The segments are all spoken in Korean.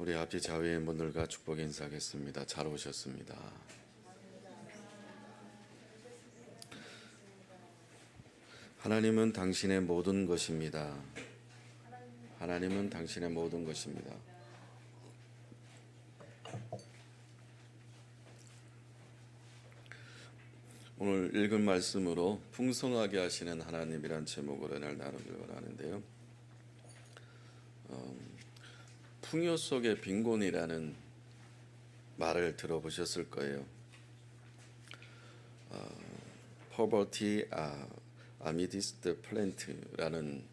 우리 아버지 자위의 분들과 축복 인사하겠습니다. 잘 오셨습니다. 하나님은 당신의 모든 것입니다. 하나님은 당신의 모든 것입니다. 오늘 읽은 말씀으로 풍성하게 하시는 하나님이란 제목으로 날 나누려고 하는데요. 풍요 속의 빈곤이라는 말을 들어보셨을 거예요. Poverty amidst the plant라는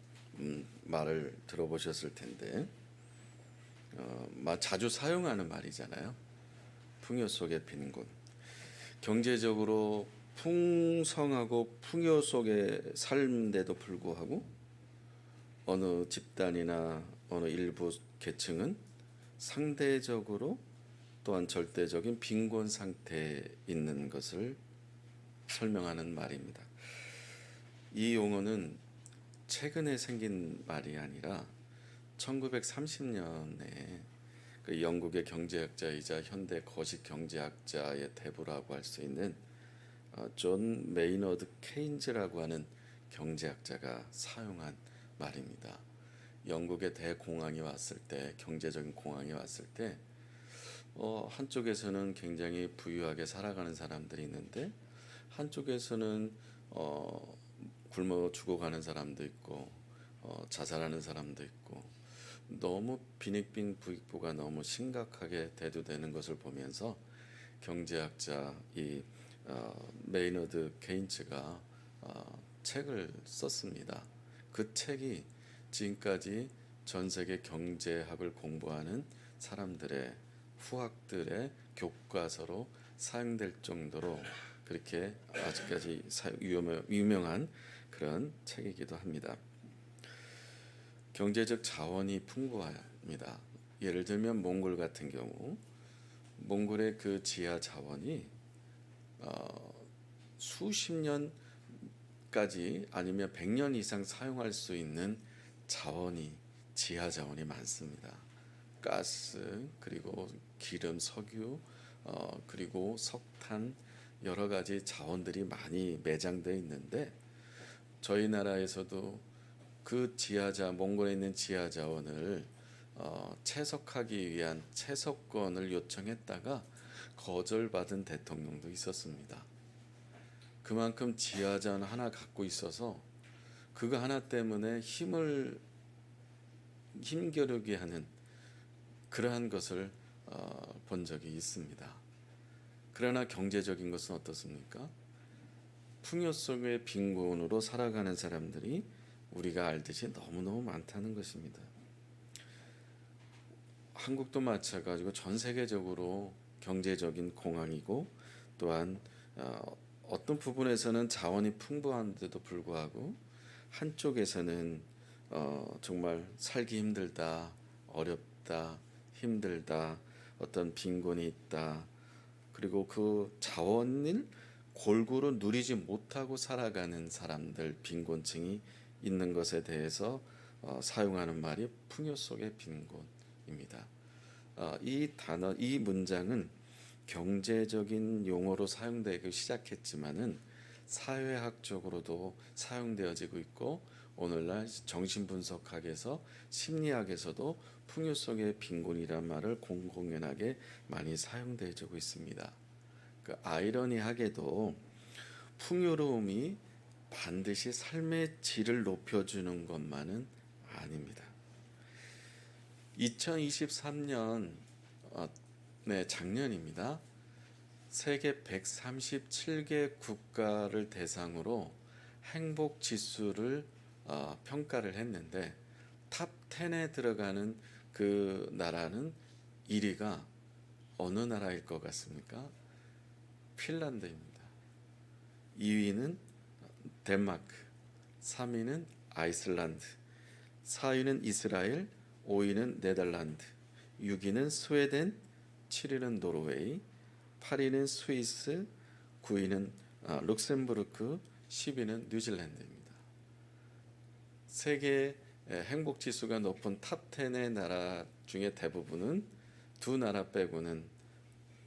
말을 들어보셨을 텐데 자주 사용하는 말이잖아요. 풍요 속의 빈곤. 경제적으로 풍성하고 풍요 속에 삶인데도 불구하고 어느 집단이나 어느 일부 계층은 상대적으로 또한 절대적인 빈곤 상태에 있는 것을 설명하는 말입니다. 이 용어는 최근에 생긴 말이 아니라 1930년에 그 영국의 경제학자이자 현대 거식 경제학자의 대부라고 할 수 있는 존 메이너드 케인즈라고 하는 경제학자가 사용한 말입니다. 영국의 대공황이 왔을 때, 경제적인 공황이 왔을 때 한쪽에서는 굉장히 부유하게 살아가는 사람들이 있는데 한쪽에서는 굶어 죽어가는 사람도 있고 자살하는 사람도 있고 너무 빈익빈 부익부가 너무 심각하게 대두되는 것을 보면서 경제학자 이 메이너드 케인츠가 책을 썼습니다. 그 책이 지금까지 전 세계 경제학을 공부하는 사람들의 후학들의 교과서로 사용될 정도로 그렇게 아직까지 유명한 그런 책이기도 합니다. 경제적 자원이 풍부합니다. 예를 들면 몽골 같은 경우 몽골의 그 지하 자원이 수십 년까지 아니면 100년 이상 사용할 수 있는 자원이 지하 자원이 많습니다. 가스 그리고 기름, 석유 그리고 석탄 여러 가지 자원들이 많이 매장되어 있는데 저희 나라에서도 그 몽골에 있는 지하 자원을 채석하기 위한 채석권을 요청했다가 거절받은 대통령도 있었습니다. 그만큼 지하 자원 하나 갖고 있어서 그거 하나 때문에 힘겨루게 하는 그러한 것을 본 적이 있습니다. 그러나 경제적인 것은 어떻습니까? 풍요 속의 빈곤으로 살아가는 사람들이 우리가 알듯이 너무너무 많다는 것입니다. 한국도 마찬가지고 전 세계적으로 경제적인 공황이고 또한 어떤 부분에서는 자원이 풍부한데도 불구하고 한쪽에서는 정말 살기 힘들다, 어렵다, 힘들다, 어떤 빈곤이 있다. 그리고 그 자원을 골고루 누리지 못하고 살아가는 사람들, 빈곤층이 있는 것에 대해서 사용하는 말이 풍요 속의 빈곤입니다. 이 단어, 이 문장은 경제적인 용어로 사용되기 시작했지만은 사회학적으로도 사용되어지고 있고 오늘날 정신분석학에서 심리학에서도 풍요 속의 빈곤이란 말을 공공연하게 많이 사용되어지고 있습니다. 그 아이러니하게도 풍요로움이 반드시 삶의 질을 높여주는 것만은 아닙니다. 2023년 작년입니다. 세계 137개 국가를 대상으로 행복 지수를 평가를 했는데 탑 10에 들어가는 그 나라는 1위가 어느 나라일 것 같습니까? 핀란드입니다. 2위는 덴마크, 3위는 아이슬란드, 4위는 이스라엘, 5위는 네덜란드, 6위는 스웨덴, 7위는 노르웨이, 8위는 스위스, 9위는 룩셈부르크, 10위는 뉴질랜드입니다. 세계 행복지수가 높은 탑 10의 나라 중에 대부분은 두 나라 빼고는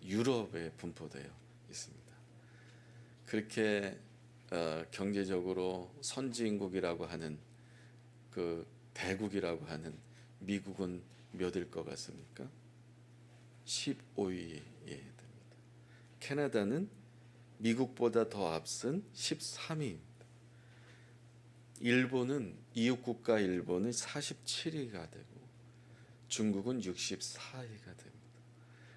유럽에 분포되어 있습니다. 그렇게 경제적으로 선진국이라고 하는 그 대국이라고 하는 미국은 몇일 것 같습니까? 15위에 됩니다. 캐나다는 미국보다 더 앞선 13위입니다. 일본은 이웃 국가 일본은 47위가 되고 중국은 64위가 됩니다.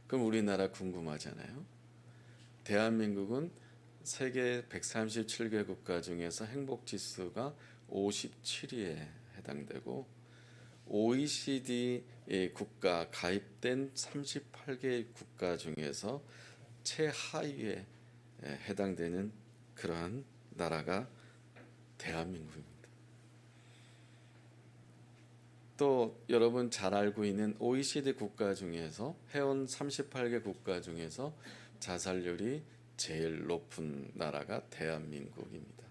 그럼 우리나라 궁금하잖아요. 대한민국은 세계 137개 국가 중에서 행복 지수가 57위에 해당되고 OECD 국가 가입된 38개 국가 중에서 최하위에 해당되는 그러한 나라가 대한민국입니다. 또 여러분 잘 알고 있는 OECD 국가 중에서 회원 38개 국가 중에서 자살률이 제일 높은 나라가 대한민국입니다.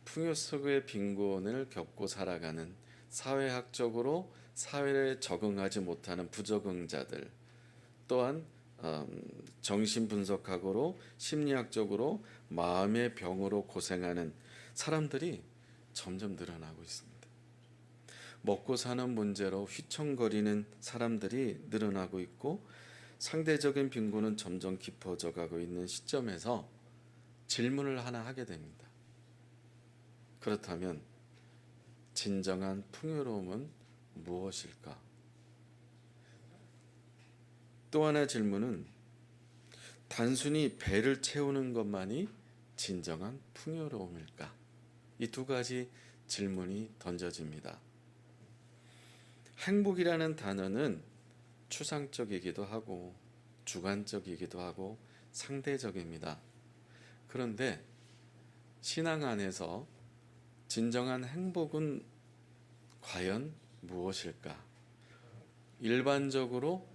풍요 속의 빈곤을 겪고 살아가는 사회학적으로 사회에 적응하지 못하는 부적응자들, 또한 정신분석학으로 심리학적으로 마음의 병으로 고생하는 사람들이 점점 늘어나고 있습니다. 먹고 사는 문제로 휘청거리는 사람들이 늘어나고 있고 상대적인 빈곤은 점점 깊어져 가고 있는 시점에서 질문을 하나 하게 됩니다. 그렇다면 진정한 풍요로움은 무엇일까? 또 하나 질문은 단순히 배를 채우는 것만이 진정한 풍요로움일까? 이 두 가지 질문이 던져집니다. 행복이라는 단어는 추상적이기도 하고 주관적이기도 하고 상대적입니다. 그런데 신앙 안에서 진정한 행복은 과연 무엇일까? 일반적으로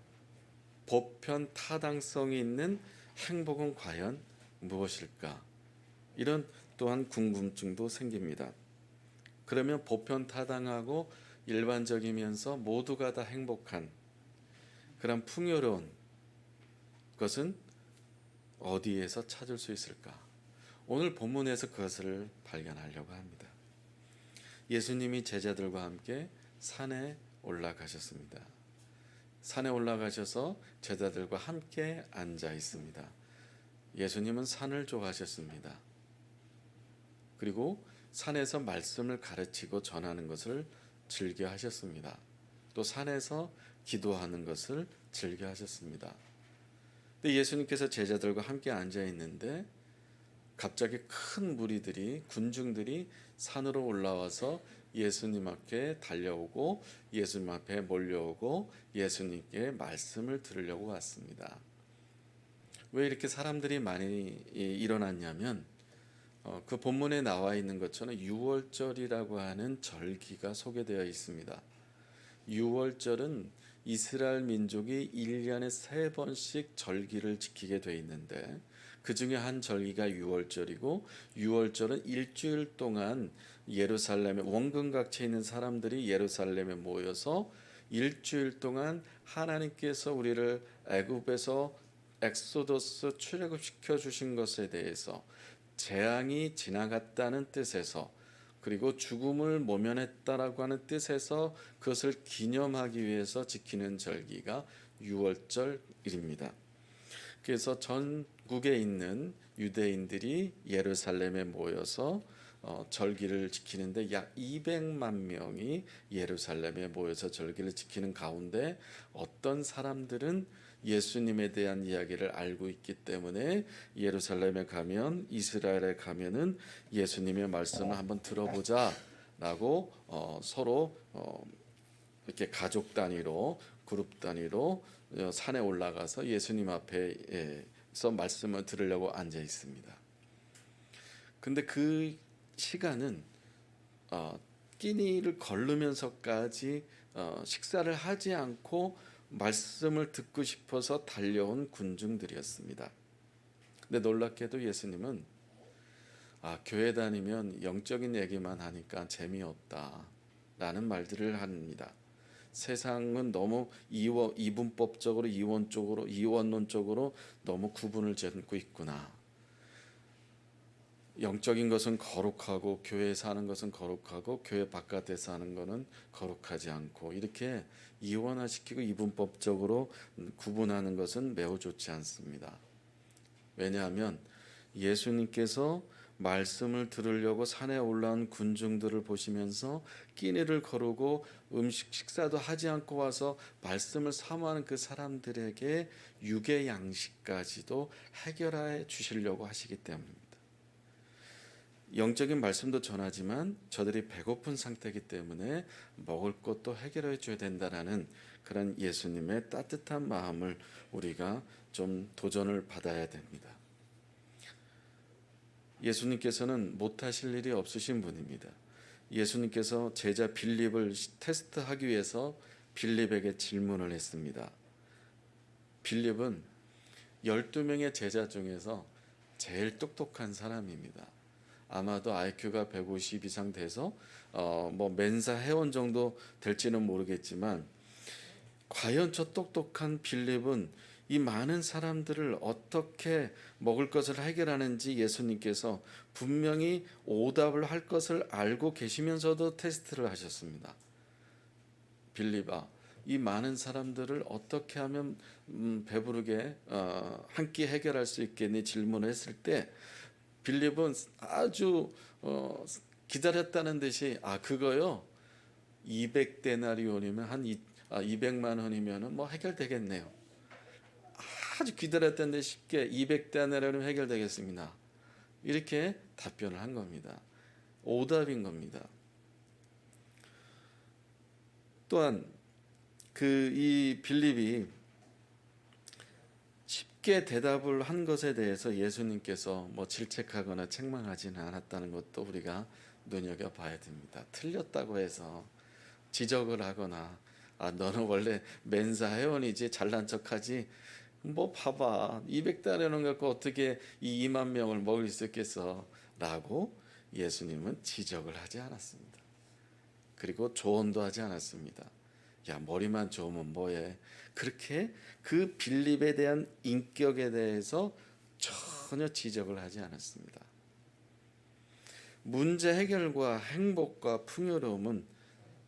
보편 타당성이 있는 행복은 과연 무엇일까? 이런 또한 궁금증도 생깁니다. 그러면 보편 타당하고 일반적이면서 모두가 다 행복한 그런 풍요로운 것은 어디에서 찾을 수 있을까? 오늘 본문에서 그것을 발견하려고 합니다. 예수님이 제자들과 함께 산에 올라가셨습니다. 산에 올라가셔서 제자들과 함께 앉아 있습니다. 예수님은 산을 좋아하셨습니다. 그리고 산에서 말씀을 가르치고 전하는 것을 즐겨 하셨습니다. 또 산에서 기도하는 것을 즐겨 하셨습니다. 근데 예수님께서 제자들과 함께 앉아 있는데 갑자기 큰 무리들이 군중들이 산으로 올라와서 예수님 앞에 달려오고 예수님 앞에 몰려오고 예수님께 말씀을 들으려고 왔습니다. 왜 이렇게 사람들이 많이 일어났냐면 그 본문에 나와 있는 것처럼 유월절이라고 하는 절기가 소개되어 있습니다. 유월절은 이스라엘 민족이 1년에 3번씩 절기를 지키게 돼 있는데 그 중에 한 절기가 유월절이고 유월절은 일주일 동안 예루살렘에 원근각지에 있는 사람들이 예루살렘에 모여서 일주일 동안 하나님께서 우리를 애굽에서 엑소더스 출애굽시켜 주신 것에 대해서 재앙이 지나갔다는 뜻에서 그리고 죽음을 모면했다라고 하는 뜻에서 그것을 기념하기 위해서 지키는 절기가 유월절입니다. 그래서 전국에 있는 유대인들이 예루살렘에 모여서 절기를 지키는데 약 200만 명이 예루살렘에 모여서 절기를 지키는 가운데 어떤 사람들은 예수님에 대한 이야기를 알고 있기 때문에 예루살렘에 가면 이스라엘에 가면은 예수님의 말씀을 한번 들어보자라고 서로 이렇게 가족 단위로 그룹 단위로 산에 올라가서 예수님 앞에서 말씀을 들으려고 앉아 있습니다. 근데 그 시간은 끼니를 거르면서까지 식사를 하지 않고 말씀을 듣고 싶어서 달려온 군중들이었습니다. 근데 놀랍게도 예수님은 교회 다니면 영적인 얘기만 하니까 재미없다 라는 말들을 합니다. 세상은 너무 이분법적으로 이원론적으로 너무 구분을 짓고 있구나. 영적인 것은 거룩하고 교회에 사는 것은 거룩하고 교회 바깥에서 하는 것은 거룩하지 않고 이렇게 이원화시키고 이분법적으로 구분하는 것은 매우 좋지 않습니다. 왜냐하면 예수님께서 말씀을 들으려고 산에 올라온 군중들을 보시면서 끼니를 거르고 식사도 하지 않고 와서 말씀을 사모하는 그 사람들에게 육의 양식까지도 해결해 주시려고 하시기 때문입니다. 영적인 말씀도 전하지만 저들이 배고픈 상태이기 때문에 먹을 것도 해결해 줘야 된다라는 그런 예수님의 따뜻한 마음을 우리가 좀 도전을 받아야 됩니다. 예수님께서는 못하실 일이 없으신 분입니다. 예수님께서 제자 빌립을 테스트하기 위해서 빌립에게 질문을 했습니다. 빌립은 12명의 제자 중에서 제일 똑똑한 사람입니다. 아마도 IQ가 150 이상 돼서 멘사 회원 정도 될지는 모르겠지만 과연 저 똑똑한 빌립은 이 많은 사람들을 어떻게 먹을 것을 해결하는지 예수님께서 분명히 오답을 할 것을 알고 계시면서도 테스트를 하셨습니다. 빌립아, 이 많은 사람들을 어떻게 하면 배부르게 한 끼 해결할 수 있겠니? 질문을 했을 때 빌립은 아주 기다렸다는 듯이 그거요 200데나리온이면 한 200만 원이면은 뭐 해결되겠네요. 아주 기다렸다는 듯이 쉽게 200데나리온이면 해결되겠습니다. 이렇게 답변을 한 겁니다. 오답인 겁니다. 또한 이 빌립이 쉽게 대답을 한 것에 대해서 예수님께서 질책하거나 책망하지는 않았다는 것도 우리가 눈여겨봐야 됩니다. 틀렸다고 해서 지적을 하거나 너는 원래 멘사 회원이지 잘난 척하지 봐봐 200달러는 갖고 어떻게 이 2만 명을 먹일 수 있겠어 라고 예수님은 지적을 하지 않았습니다. 그리고 조언도 하지 않았습니다. 야 머리만 좋으면 뭐해. 그렇게 그 빌립에 대한 인격에 대해서 전혀 지적을 하지 않았습니다. 문제 해결과 행복과 풍요로움은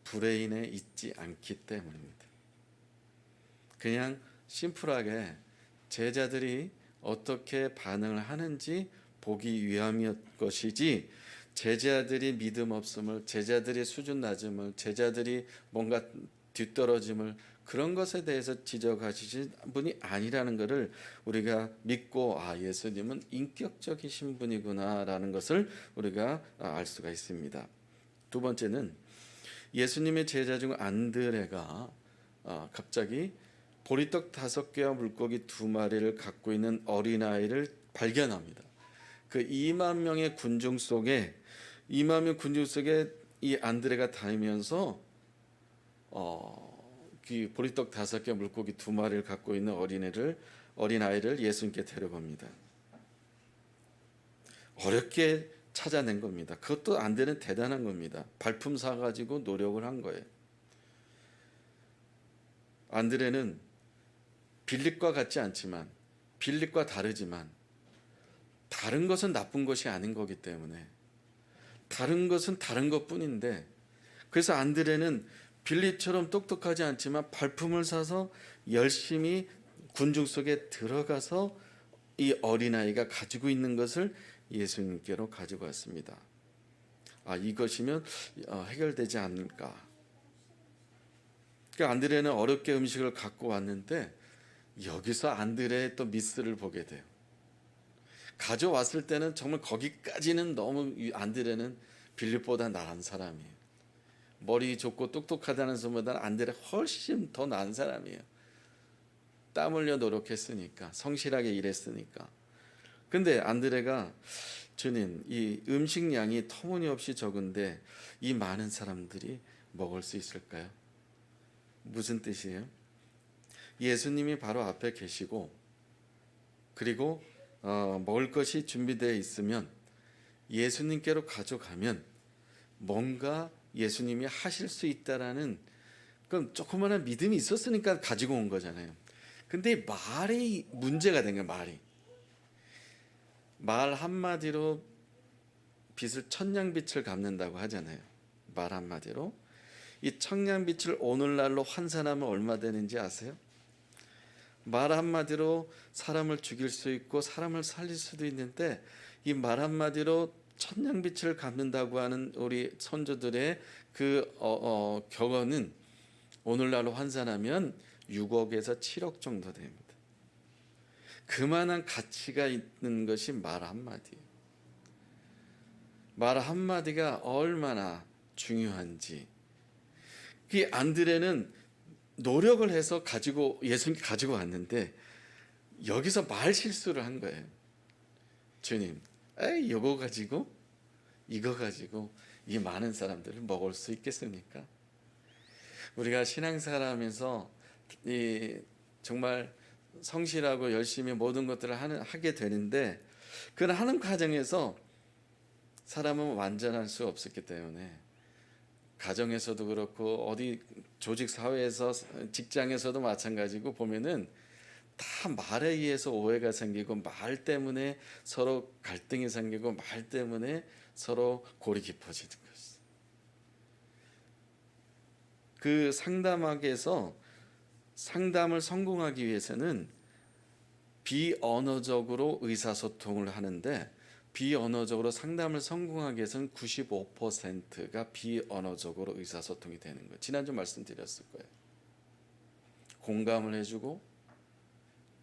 브레인에 있지 않기 때문입니다. 그냥 심플하게 제자들이 어떻게 반응을 하는지 보기 위함이었 것이지 제자들이 믿음 없음을, 제자들이 수준 낮음을, 제자들이 뭔가 뒤떨어짐을 그런 것에 대해서 지적하시는 분이 아니라는 것을 우리가 믿고 예수님은 인격적이신 분이구나라는 것을 우리가 알 수가 있습니다. 두 번째는 예수님의 제자 중 안드레가 갑자기 보리떡 5개와 물고기 2마리를 갖고 있는 어린아이를 발견합니다. 그 2만 명의 군중 속에 이 안드레가 다니면서 보리떡 5개 물고기 2마리를 갖고 있는 어린아이를 예수님께 데려갑니다. 어렵게 찾아낸 겁니다. 그것도 안드레는 대단한 겁니다. 발품 사가지고 노력을 한 거예요. 안드레는 빌립과 같지 않지만 빌립과 다르지만 다른 것은 나쁜 것이 아닌 거기 때문에 다른 것은 다른 것뿐인데 그래서 안드레는 빌립처럼 똑똑하지 않지만 발품을 사서 열심히 군중 속에 들어가서 이 어린아이가 가지고 있는 것을 예수님께로 가지고 왔습니다. 이것이면 해결되지 않을까. 그러니까 안드레는 어렵게 음식을 갖고 왔는데 여기서 안드레의 또 미스를 보게 돼요. 가져왔을 때는 정말 거기까지는 너무 안드레는 빌립보다 나은 사람이에요. 머리 좋고 똑똑하다는 소문보다는 안드레 훨씬 더 나은 사람이에요. 땀 흘려 노력했으니까, 성실하게 일했으니까. 근데 안드레가 주님, 이 음식량이 터무니없이 적은데 이 많은 사람들이 먹을 수 있을까요? 무슨 뜻이에요? 예수님이 바로 앞에 계시고 그리고 먹을 것이 준비되어 있으면 예수님께로 가져가면 뭔가 예수님이 하실 수 있다라는 그럼 조그마한 믿음이 있었으니까 가지고 온 거잖아요. 근데 말이 문제가 된 거예요. 말 한마디로 천냥빛을 갚는다고 하잖아요. 말 한마디로 이 천냥빛을 오늘날로 환산하면 얼마 되는지 아세요? 말 한마디로 사람을 죽일 수 있고 사람을 살릴 수도 있는데 이 말 한마디로 천냥빛을 갚는다고 하는 우리 선조들의 그 격언은 오늘날로 환산하면 6억에서 7억 정도 됩니다. 그만한 가치가 있는 것이 말 한마디예요. 말 한마디가 얼마나 중요한지. 이 안드레는 노력을 해서 예수님께 가지고 왔는데 여기서 말 실수를 한 거예요. 주님, 이거 가지고 이 많은 사람들을 먹을 수 있겠습니까? 우리가 신앙생활하면서 정말 성실하고 열심히 모든 것들을 하게 되는데 그 하는 과정에서 사람은 완전할 수 없었기 때문에 가정에서도 그렇고 어디 조직 사회에서 직장에서도 마찬가지고 보면은 다 말에 의해서 오해가 생기고 말 때문에 서로 갈등이 생기고 말 때문에 서로 골이 깊어지는 것이죠. 그 상담학에서 상담을 성공하기 위해서는 비언어적으로 의사소통을 하는데 비언어적으로 상담을 성공하기 위해서는 95%가 비언어적으로 의사소통이 되는 거예요. 지난주 말씀드렸을 거예요. 공감을 해주고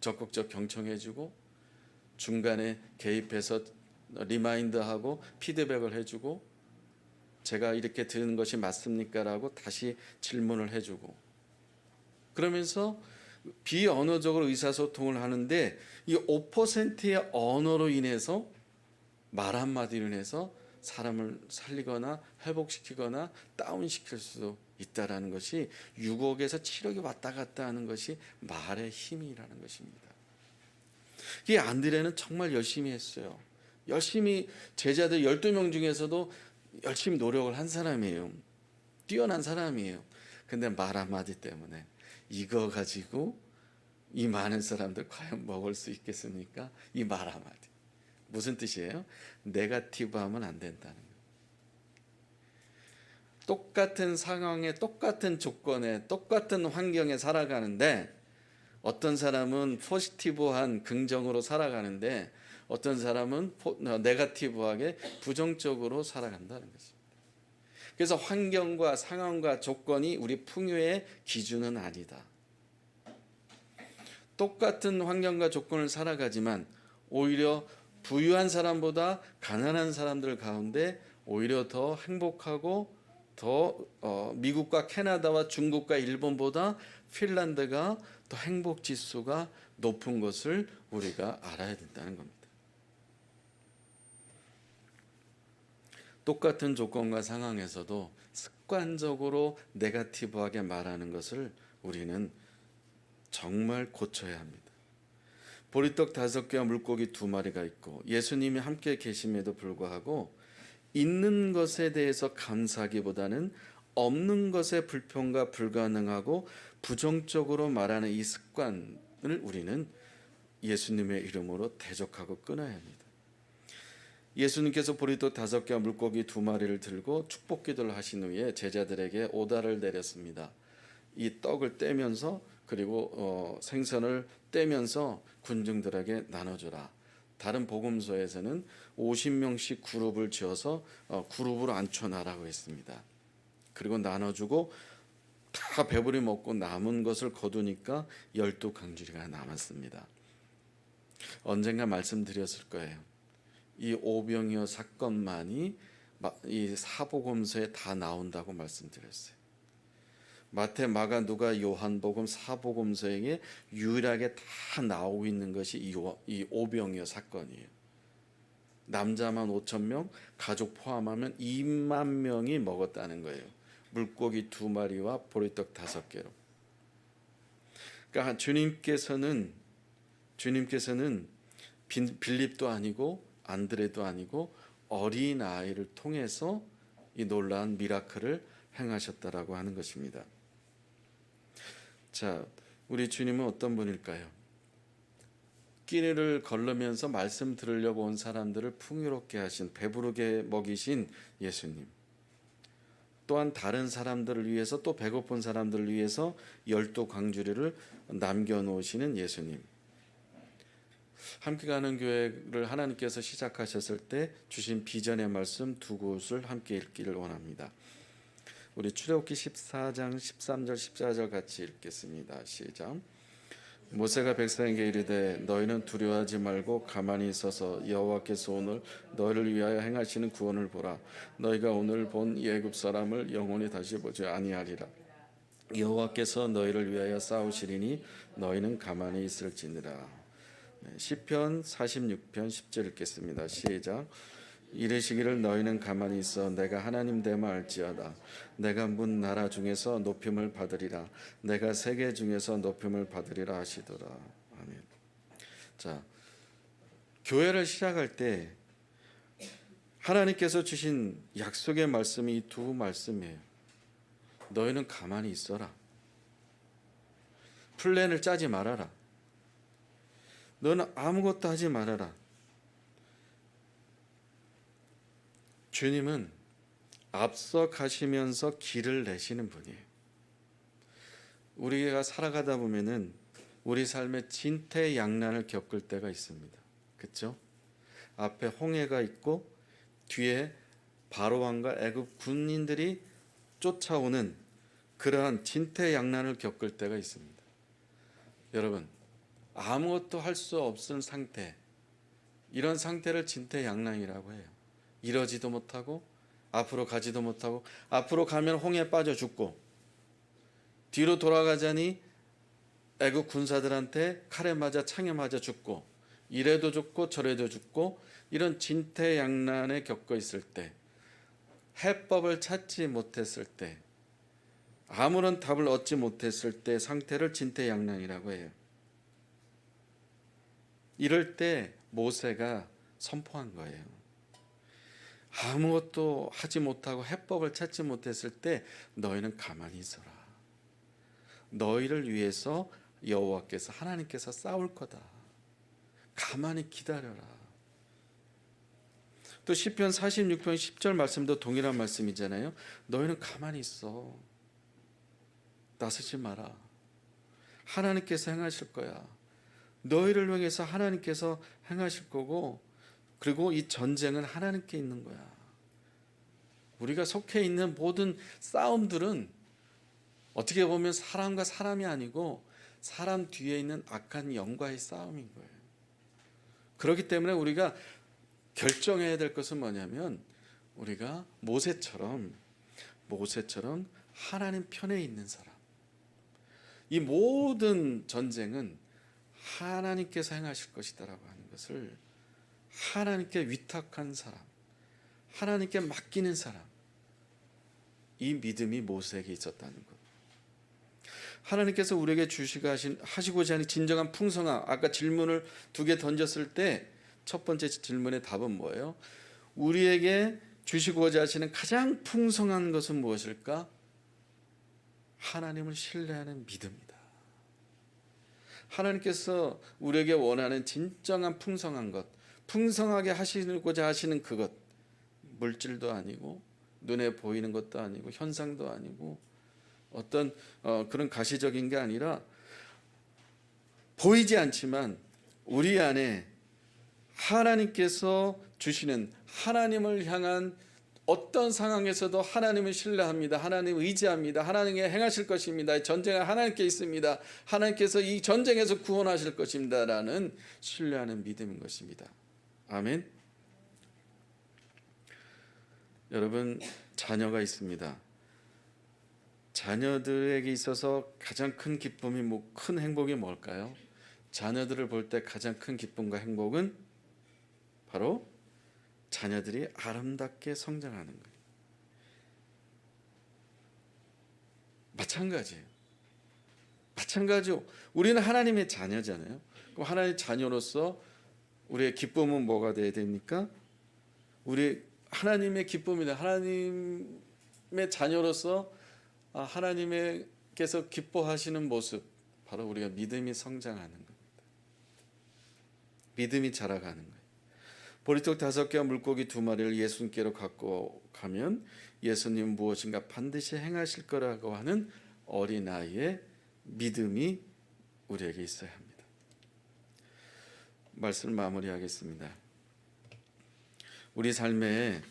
적극적 경청해주고 중간에 개입해서 리마인드하고 피드백을 해주고 제가 이렇게 들은 것이 맞습니까? 라고 다시 질문을 해주고 그러면서 비언어적으로 의사소통을 하는데 이 5%의 언어로 인해서 말 한마디로 인해서 사람을 살리거나 회복시키거나 다운시킬 수도 있다라는 것이 6억에서 7억이 왔다 갔다 하는 것이 말의 힘이라는 것입니다. 이 안드레는 정말 열심히 했어요. 열심히 제자들 12명 중에서도 열심히 노력을 한 사람이에요. 뛰어난 사람이에요. 근데 말 한마디 때문에 이거 가지고 이 많은 사람들 과연 먹을 수 있겠습니까? 이 말 한마디. 무슨 뜻이에요? 네거티브 하면 안 된다는 거예요. 똑같은 상황에 똑같은 조건에 똑같은 환경에 살아가는데 어떤 사람은 포지티브한 긍정으로 살아가는데 어떤 사람은 네거티브하게 부정적으로 살아간다는 것입니다. 그래서 환경과 상황과 조건이 우리 풍요의 기준은 아니다. 똑같은 환경과 조건을 살아가지만 오히려 부유한 사람보다 가난한 사람들 가운데 오히려 더 행복하고 더 미국과 캐나다와 중국과 일본보다 핀란드가 더 행복 지수가 높은 것을 우리가 알아야 된다는 겁니다. 똑같은 조건과 상황에서도 습관적으로 네거티브하게 말하는 것을 우리는 정말 고쳐야 합니다. 보리떡 5개와 물고기 2마리가 있고 예수님이 함께 계심에도 불구하고 있는 것에 대해서 감사하기보다는 없는 것의 불평과 불가능하고 부정적으로 말하는 이 습관을 우리는 예수님의 이름으로 대적하고 끊어야 합니다. 예수님께서 보리떡 5개와 물고기 2마리를 들고 축복 기도를 하신 후에 제자들에게 오다를 내렸습니다. 이 떡을 떼면서 그리고 생선을 떼면서 군중들에게 나눠주라. 다른 복음서에서는 50명씩 그룹을 지어서 그룹으로 앉혀놔라고 했습니다. 그리고 나눠주고 다 배부리 먹고 남은 것을 거두니까 12강주리가 남았습니다. 언젠가 말씀드렸을 거예요. 이 오병이어 사건만이 이 사복음서에 다 나온다고 말씀드렸어요. 마태, 마가, 누가, 요한복음, 사복음서에 유일하게 다 나오고 있는 것이 이 오병이어 사건이에요. 남자만 5,000명, 가족 포함하면 2만 명이 먹었다는 거예요. 물고기 2마리와 보리떡 5개로. 그러니까 주님께서는 빌립도 아니고 안드레도 아니고 어린 아이를 통해서 이 놀라운 미라클을 행하셨다라고 하는 것입니다. 자, 우리 주님은 어떤 분일까요? 끼니를 걸으면서 말씀 들으려고 온 사람들을 풍요롭게 하신, 배부르게 먹이신 예수님. 또한 다른 사람들을 위해서, 또 배고픈 사람들을 위해서 12광주리를 남겨놓으시는 예수님. 함께 가는 교회를 하나님께서 시작하셨을 때 주신 비전의 말씀 두 곳을 함께 읽기를 원합니다. 우리 출애굽기 14장 13절 14절 같이 읽겠습니다. 시작. 모세가 백성에게 이르되 너희는 두려워하지 말고 가만히 있어서 여호와께서 오늘 너희를 위하여 행하시는 구원을 보라. 너희가 오늘 본 애굽 사람을 영원히 다시 보지 아니하리라. 여호와께서 너희를 위하여 싸우시리니 너희는 가만히 있을지니라. 시편 46편 10절 읽겠습니다. 시작. 이르시기를 너희는 가만히 있어 내가 하나님 됨을 알지어다. 내가 문 나라 중에서 높임을 받으리라. 내가 세계 중에서 높임을 받으리라 하시더라. 아멘. 자, 교회를 시작할 때 하나님께서 주신 약속의 말씀이 이 두 말씀이에요. 너희는 가만히 있어라. 플랜을 짜지 말아라. 너는 아무것도 하지 말아라. 주님은 앞서 가시면서 길을 내시는 분이에요. 우리가 살아가다 보면은 우리 삶에 진퇴양난을 겪을 때가 있습니다. 그렇죠? 앞에 홍해가 있고 뒤에 바로왕과 애굽 군인들이 쫓아오는 그러한 진퇴양난을 겪을 때가 있습니다. 여러분, 아무것도 할 수 없는 상태, 이런 상태를 진퇴양난이라고 해요. 이러지도 못하고 앞으로 가지도 못하고, 앞으로 가면 홍해에 빠져 죽고, 뒤로 돌아가자니 애국 군사들한테 칼에 맞아 창에 맞아 죽고, 이래도 죽고 저래도 죽고, 이런 진퇴양난에 겪어 있을 때, 해법을 찾지 못했을 때, 아무런 답을 얻지 못했을 때 상태를 진퇴양난이라고 해요. 이럴 때 모세가 선포한 거예요. 아무것도 하지 못하고 해법을 찾지 못했을 때 너희는 가만히 있어라. 너희를 위해서 여호와께서, 하나님께서 싸울 거다. 가만히 기다려라. 또 시편 46편 10절 말씀도 동일한 말씀이잖아요. 너희는 가만히 있어. 나서지 마라. 하나님께서 행하실 거야. 너희를 위해서 하나님께서 행하실 거고, 그리고 이 전쟁은 하나님께 있는 거야. 우리가 속해 있는 모든 싸움들은 어떻게 보면 사람과 사람이 아니고 사람 뒤에 있는 악한 영과의 싸움인 거예요. 그렇기 때문에 우리가 결정해야 될 것은 뭐냐면, 우리가 모세처럼 하나님 편에 있는 사람. 이 모든 전쟁은 하나님께서 행하실 것이다라고 하는 것을, 하나님께 위탁한 사람, 하나님께 맡기는 사람, 이 믿음이 모세에게 있었다는 것. 하나님께서 우리에게 하시고자 하는 진정한 풍성함, 아까 질문을 두 개 던졌을 때 첫 번째 질문의 답은 뭐예요? 우리에게 주시고자 하시는 가장 풍성한 것은 무엇일까? 하나님을 신뢰하는 믿음이다. 하나님께서 우리에게 원하는 진정한 풍성한 것, 풍성하게 하시고자 하시는 그것, 물질도 아니고 눈에 보이는 것도 아니고 현상도 아니고 어떤 그런 가시적인 게 아니라, 보이지 않지만 우리 안에 하나님께서 주시는, 하나님을 향한 어떤 상황에서도 하나님을 신뢰합니다. 하나님을 의지합니다. 하나님이 행하실 것입니다. 전쟁은 하나님께 있습니다. 하나님께서 이 전쟁에서 구원하실 것입니다. 라는 신뢰하는 믿음인 것입니다. 아멘. 여러분, 자녀가 있습니다. 자녀들에게 있어서 가장 큰 기쁨이, 큰 행복이 뭘까요? 자녀들을 볼 때 가장 큰 기쁨과 행복은 바로 자녀들이 아름답게 성장하는 거예요. 마찬가지요. 우리는 하나님의 자녀잖아요. 그럼 하나님의 자녀로서 우리의 기쁨은 뭐가 돼야 됩니까? 우리 하나님의 기쁨이다. 하나님의 자녀로서 하나님께 하나님께서 기뻐하시는 모습, 바로 우리가 믿음이 성장하는 겁니다. 믿음이 자라가는 거예요. 보리떡 5개와 물고기 2마리를 예수님께로 갖고 가면 예수님 무엇인가 반드시 행하실 거라고 하는 어린아이의 믿음이 우리에게 있어야 합니다. 말씀을 마무리하겠습니다. 우리 삶에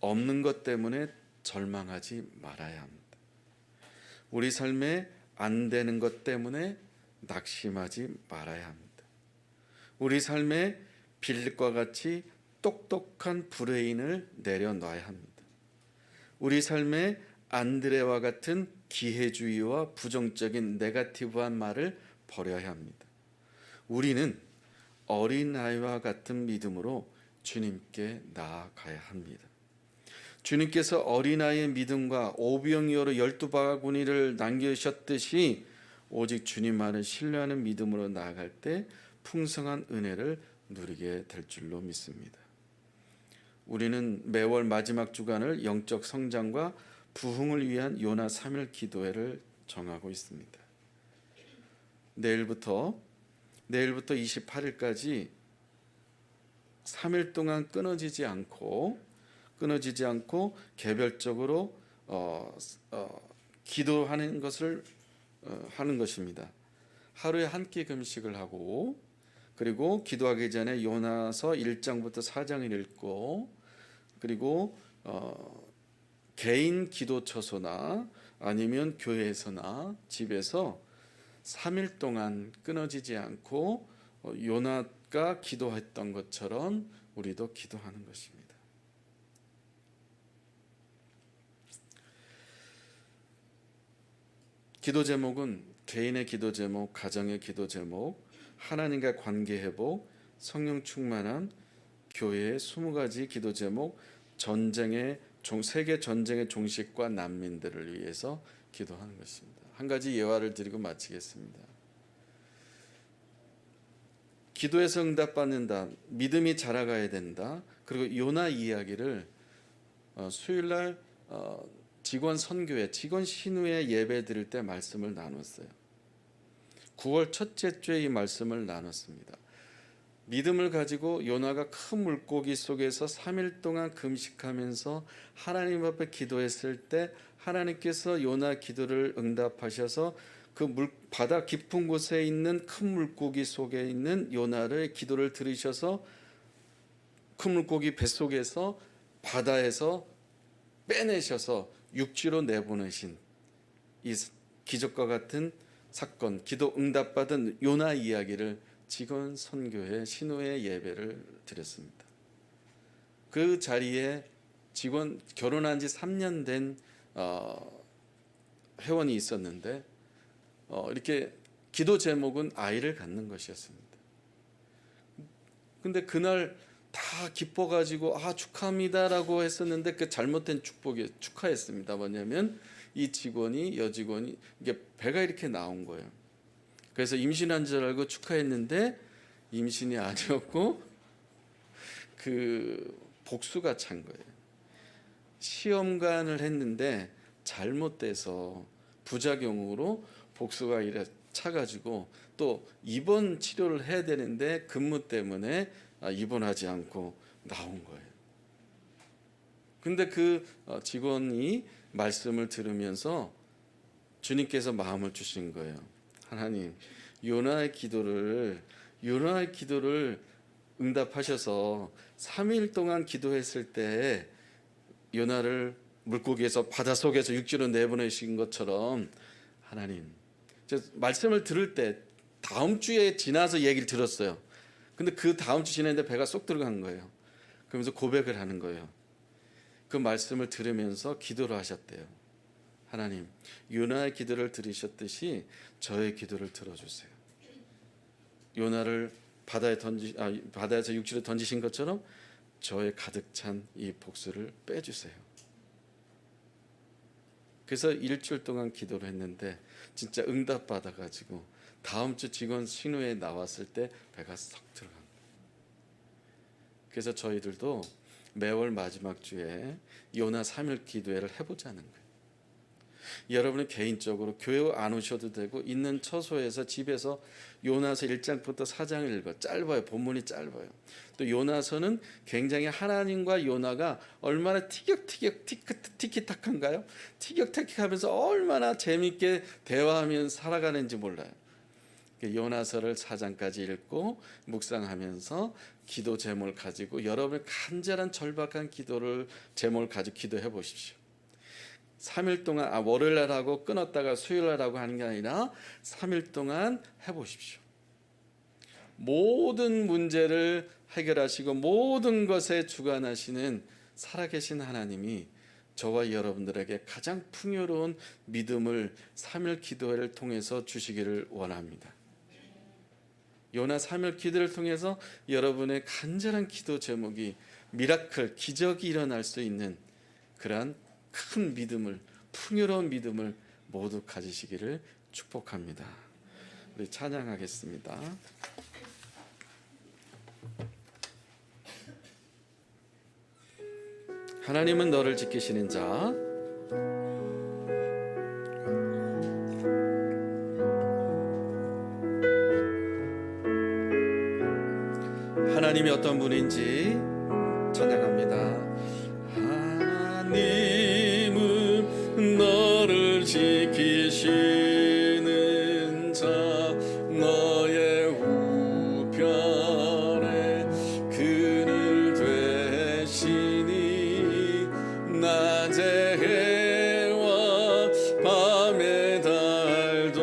없는 것 때문에 절망하지 말아야 합니다. 우리 삶에 안 되는 것 때문에 낙심하지 말아야 합니다. 우리 삶에 빌립과 같이 똑똑한 브레인을 내려놔야 합니다. 우리 삶에 안드레와 같은 기회주의와 부정적인 네거티브한 말을 버려야 합니다. 우리는 어린아이와 같은 믿음으로 주님께 나아가야 합니다. 주님께서 어린아이의 믿음과 오병이어로 12바구니를 남기셨듯이 오직 주님만을 신뢰하는 믿음으로 나아갈 때 풍성한 은혜를 누리게 될 줄로 믿습니다. 우리는 매월 마지막 주간을 영적 성장과 부흥을 위한 요나 3일 기도회를 정하고 있습니다. 내일부터 28일까지 3일 동안 끊어지지 않고 개별적으로 기도하는 것을 하는 것입니다. 하루에 한 끼 금식을 하고, 그리고 기도하기 전에 요나서 1장부터 4장을 읽고, 그리고 개인 기도처소나 아니면 교회에서나 집에서 3일 동안 끊어지지 않고 요나가 기도했던 것처럼 우리도 기도하는 것입니다. 기도 제목은 개인의 기도 제목, 가정의 기도 제목, 하나님과 관계 회복, 성령 충만함, 교회의 20가지 기도 제목, 세계 전쟁의 종식과 난민들을 위해서 기도하는 것입니다. 한 가지 예화를 드리고 마치겠습니다. 기도에서 응답받는다, 믿음이 자라가야 된다. 그리고 요나 이야기를 수요일날 직원 선교회, 직원 신우회 예배 드릴 때 말씀을 나눴어요. 9월 첫째 주에 이 말씀을 나눴습니다. 믿음을 가지고 요나가 큰 물고기 속에서 3일 동안 금식하면서 하나님 앞에 기도했을 때 하나님께서 요나 기도를 응답하셔서 그 바다 깊은 곳에 있는 큰 물고기 속에 있는 요나의 기도를 들으셔서 큰 물고기 뱃속에서 바다에서 빼내셔서 육지로 내보내신 이 기적과 같은 사건, 기도 응답받은 요나 이야기를 직원 선교회 신우회 예배를 드렸습니다. 그 자리에 직원 결혼한 지 3년 된 회원이 있었는데 이렇게 기도 제목은 아이를 갖는 것이었습니다. 근데 그날 다 기뻐가지고 축하합니다라고 했었는데 그 잘못된 축복이 축하했습니다. 뭐냐면 이 여직원이 이게 배가 이렇게 나온 거예요. 그래서 임신한 줄 알고 축하했는데 임신이 아니었고 그 복수가 찬 거예요. 시험관을 했는데 잘못돼서 부작용으로 복수가 이래 차가지고 또 입원 치료를 해야 되는데 근무 때문에 입원하지 않고 나온 거예요. 근데 그 직원이 말씀을 들으면서 주님께서 마음을 주신 거예요. 하나님, 요나의 기도를 응답하셔서 3일 동안 기도했을 때 요나를 물고기에서 바닷속에서 육지로 내보내신 것처럼 하나님, 말씀을 들을 때 다음 주에 지나서 얘기를 들었어요. 근데 그 다음 주 지났는데 배가 쏙 들어간 거예요. 그러면서 고백을 하는 거예요. 그 말씀을 들으면서 기도를 하셨대요. 하나님, 요나의 기도를 들으셨듯이 저의 기도를 들어주세요. 요나를 바다에서 육지로 던지신 것처럼 저의 가득 찬 이 복수를 빼주세요. 그래서 일주일 동안 기도를 했는데 진짜 응답 받아가지고 다음 주 직원 신우에 나왔을 때 배가 쏙 들어간 거예요. 그래서 저희들도 매월 마지막 주에 요나 3일 기도회를 해보자는 거예요. 여러분은 개인적으로 교회 안 오셔도 되고 있는 처소에서 집에서 요나서 1장부터 4장을 읽어. 짧아요. 본문이 짧아요. 또 요나서는 굉장히 하나님과 요나가 얼마나 티키타카인가요? 티격태격하면서 얼마나 재밌게 대화하면서 살아가는지 몰라요. 요나서를 4장까지 읽고 묵상하면서 기도 제목을 가지고 여러분의 간절한 절박한 기도를 제목을 가지고 기도해 보십시오. 3일 동안 월요일날 하고 끊었다가 수요일날 하고 하는 게 아니라 3일 동안 해보십시오. 모든 문제를 해결하시고 모든 것에 주관하시는 살아계신 하나님이 저와 여러분들에게 가장 풍요로운 믿음을 3일 기도회를 통해서 주시기를 원합니다. 요나 3일 기도를 통해서 여러분의 간절한 기도 제목이 미라클, 기적이 일어날 수 있는 그러한 큰 믿음을, 풍요로운 믿음을 모두 가지시기를 축복합니다. 우리 찬양하겠습니다. 하나님은 너를 지키시는 자. 하나님이 어떤 분인지 찬양합니다. 하나님은 너를 지키시는 자, 너의 우편에 그늘 되시니 낮의 해와 밤의 달도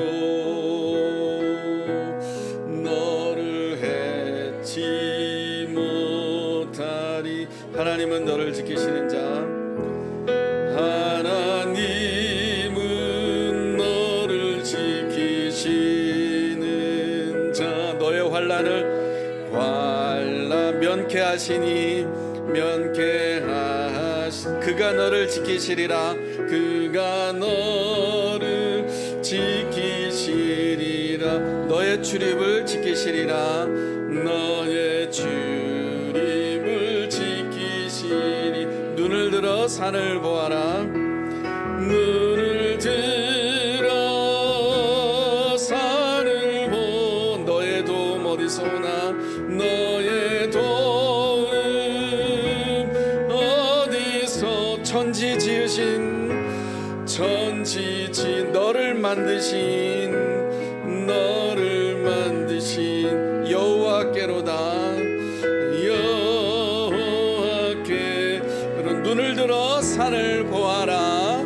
너를 해치 못하리. 하나님은 너를 지키시는 자, 하나님은 너를 지키시는 자, 너의 환난을 면케하시니 그가 너를 지키시리라. 그가 너를 지키시리라. 너의 출입을 지키시리라. 너의 출입을 지키시리. 눈을 들어 산을 보아라. 눈을 들어 산을 보. 너의 도움 어디서 오나. 너의 도움 어디서. 천지 지으신 너를 만드신 여호와께로다. 여호와께로. 눈을 들어 산을 보아라.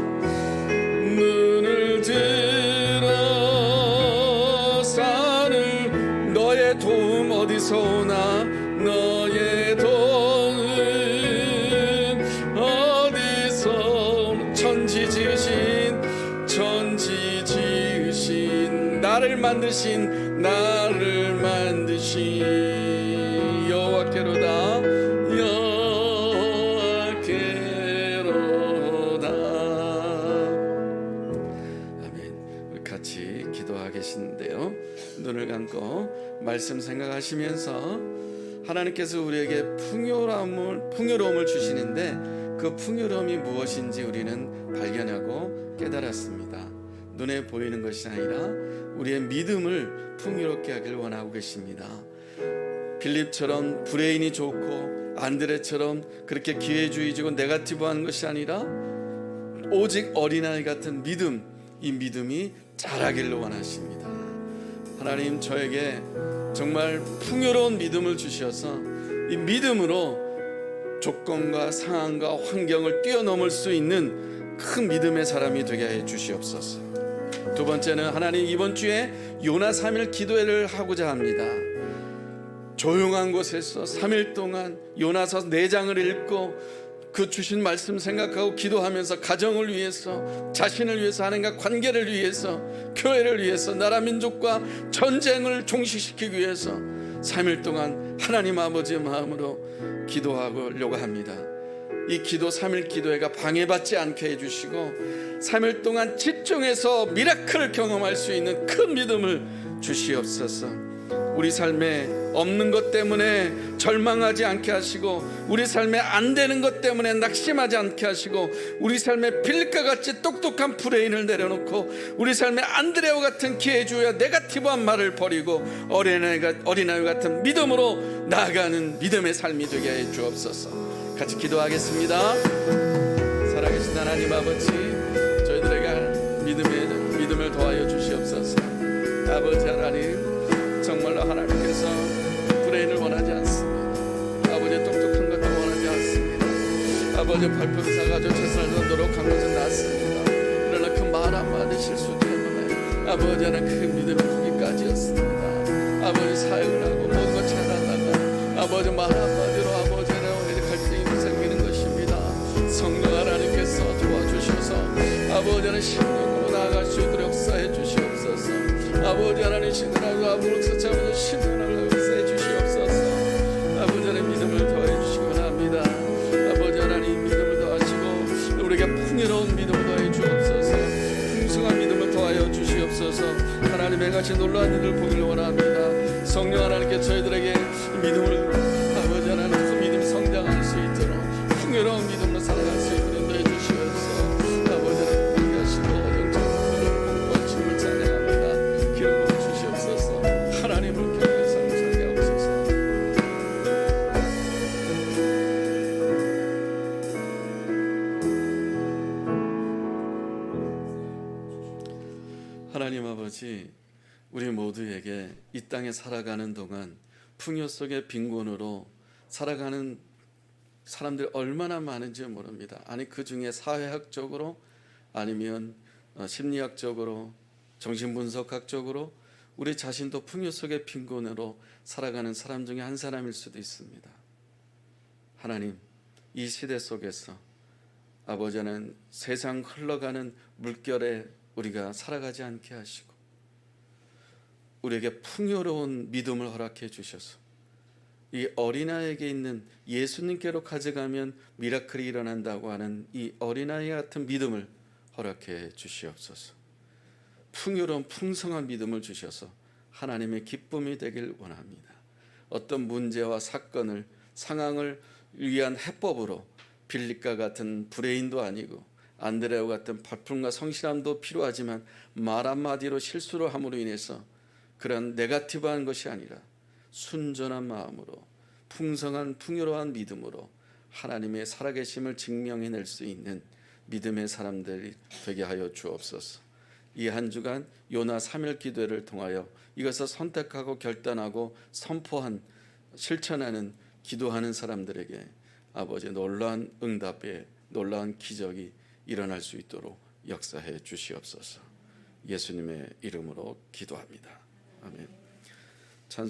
눈을 들어 산을. 너의 도움 어디서 오나. 너의 도움 어디서. 천지 지으신 나를 만드신 여호와께로다. 아멘. 우리 같이 기도하겠는데요, 눈을 감고 말씀 생각하시면서 하나님께서 우리에게 풍요로움을 주시는데 그 풍요로움이 무엇인지 우리는 발견하고 깨달았습니다. 눈에 보이는 것이 아니라 우리의 믿음을 풍요롭게 하길 원하고 계십니다. 빌립처럼 브레인이 좋고 안드레처럼 그렇게 기회주의적이고 네거티브한 것이 아니라 오직 어린아이 같은 믿음, 이 믿음이 자라기를 원하십니다. 하나님, 저에게 정말 풍요로운 믿음을 주셔서 이 믿음으로 조건과 상황과 환경을 뛰어넘을 수 있는 큰 믿음의 사람이 되게 해 주시옵소서. 두 번째는 하나님, 이번 주에 요나 3일 기도회를 하고자 합니다. 조용한 곳에서 3일 동안 요나서 4장을 읽고 그 주신 말씀 생각하고 기도하면서 가정을 위해서, 자신을 위해서, 하나님과 관계를 위해서, 교회를 위해서, 나라 민족과 전쟁을 종식시키기 위해서 3일 동안 하나님 아버지의 마음으로 기도하려고 합니다. 이 기도 3일 기도회가 방해받지 않게 해주시고 3일 동안 집중해서 미라클을 경험할 수 있는 큰 믿음을 주시옵소서. 우리 삶에 없는 것 때문에 절망하지 않게 하시고, 우리 삶에 안 되는 것 때문에 낙심하지 않게 하시고, 우리 삶에 빌립과 같이 똑똑한 브레인을 내려놓고 우리 삶에 안드레와 같은 기회주의와 네거티브한 말을 버리고 어린아이 같은 믿음으로 나아가는 믿음의 삶이 되게 해 주옵소서. 같이 기도하겠습니다. 살아계신 하나님 아버지, 저희들에게 믿음을 더하여 주시옵소서. 아버지 하나님, 정말로 하나님께서 브레인을 원하지 않습니다. 아버지 똑똑한 것도 원하지 않습니다. 아버지 발품 사가지고 최선을 다하도록 한 것은 낫습니다. 그러나 그 말 한마디 실수 때문에 아버지 하나님 그 믿음이 거기까지였습니다. 아버지 사역을 하고 모든 것 잘하다가 아버지 말 한마디로 아버지 하나님 갈등이 생기는 것입니다. 성령 하나님께서 도와주셔서 아버지 하나님 신령으로 나아갈 수 있도록 역사해 주시옵소서. 아버지 하나님 신령하고 아무룩 서참으로 신령하고 역사해 주시옵소서. 아버지 하나님 믿음을 더해 주시기 원합니다. 아버지 하나님 믿음을 더하시고 우리에게 풍요로운 믿음을 더해 주옵소서. 풍성한 믿음을 더하여 주시옵소서. 하나님 행하신 놀라운 일을 보기를 원합니다. 성령 하나님께 저희들에게 믿음을 아버지 하나님 그 믿음 성장할 수 있도록 풍요로운 믿음으로 살아갈 수 있도록 인도해 주시옵소서. 아버지 하나님 공개하시고 영적으로 공부와 춤을 찬양합니다. 기름 부어 주시옵소서. 하나님을 경외하는 삶을 살게 하옵소서. 하나님 아버지, 우리 모두에게 이 땅에 살아가는 동안 풍요 속의 빈곤으로 살아가는 사람들이 얼마나 많은지 모릅니다. 아니 그 중에 사회학적으로 아니면 심리학적으로 정신분석학적으로 우리 자신도 풍요 속의 빈곤으로 살아가는 사람 중에 한 사람일 수도 있습니다. 하나님, 이 시대 속에서 아버지는 세상 흘러가는 물결에 우리가 살아가지 않게 하시고 우리에게 풍요로운 믿음을 허락해 주셔서 이 어린아이에게 있는 예수님께로 가져가면 미라클이 일어난다고 하는 이 어린아이 같은 믿음을 허락해 주시옵소서. 풍요로운 풍성한 믿음을 주셔서 하나님의 기쁨이 되길 원합니다. 어떤 문제와 사건을 상황을 위한 해법으로 빌립과 같은 브레인도 아니고 안드레와 같은 발품과 성실함도 필요하지만 말 한마디로 실수를 함으로 인해서 그런 네거티브한 것이 아니라 순전한 마음으로 풍성한 풍요로운 믿음으로 하나님의 살아계심을 증명해낼 수 있는 믿음의 사람들이 되게 하여 주옵소서. 이 한 주간 요나 3일 기도회를 통하여 이것을 선택하고 결단하고 선포한 실천하는 기도하는 사람들에게 아버지 놀라운 응답에 놀라운 기적이 일어날 수 있도록 역사해 주시옵소서. 예수님의 이름으로 기도합니다. 아멘.